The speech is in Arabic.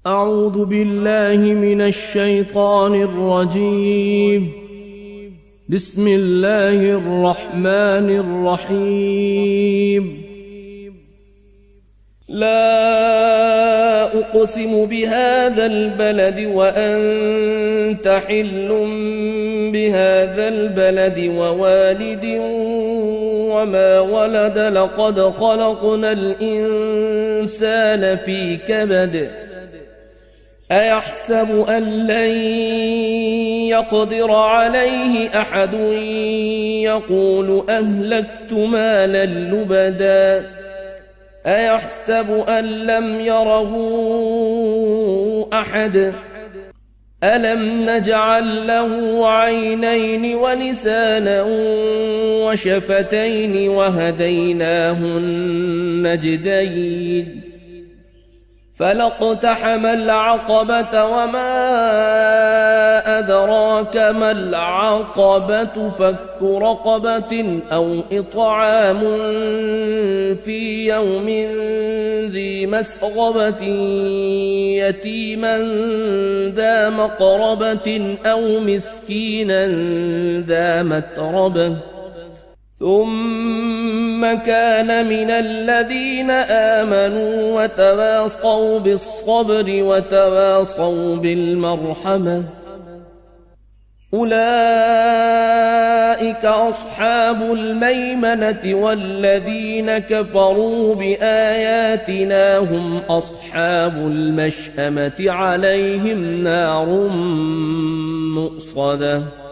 أعوذ بالله من الشيطان الرجيم. بسم الله الرحمن الرحيم. لا أقسم بهذا البلد وأنت حل بهذا البلد ووالد وما ولد لقد خلقنا الإنسان في كبد أيحسب أن لن يقدر عليه أحد يقول أهلكت مالا لبدا أيحسب أن لم يره أحد ألم نجعل له عينين ولسانا وشفتين وهديناه النجدين فلاقتحم العقبة وما أدراك ما العقبة فك رقبة أو إطعام في يوم ذي مسغبة يتيما ذا مقربة أو مسكينا ذا متربة ثم كان من الذين آمنوا وتواصوا بالصبر وتواصوا بالمرحمة أولئك أصحاب الميمنة والذين كفروا بآياتنا هم أصحاب المشأمة عليهم نار مؤصدة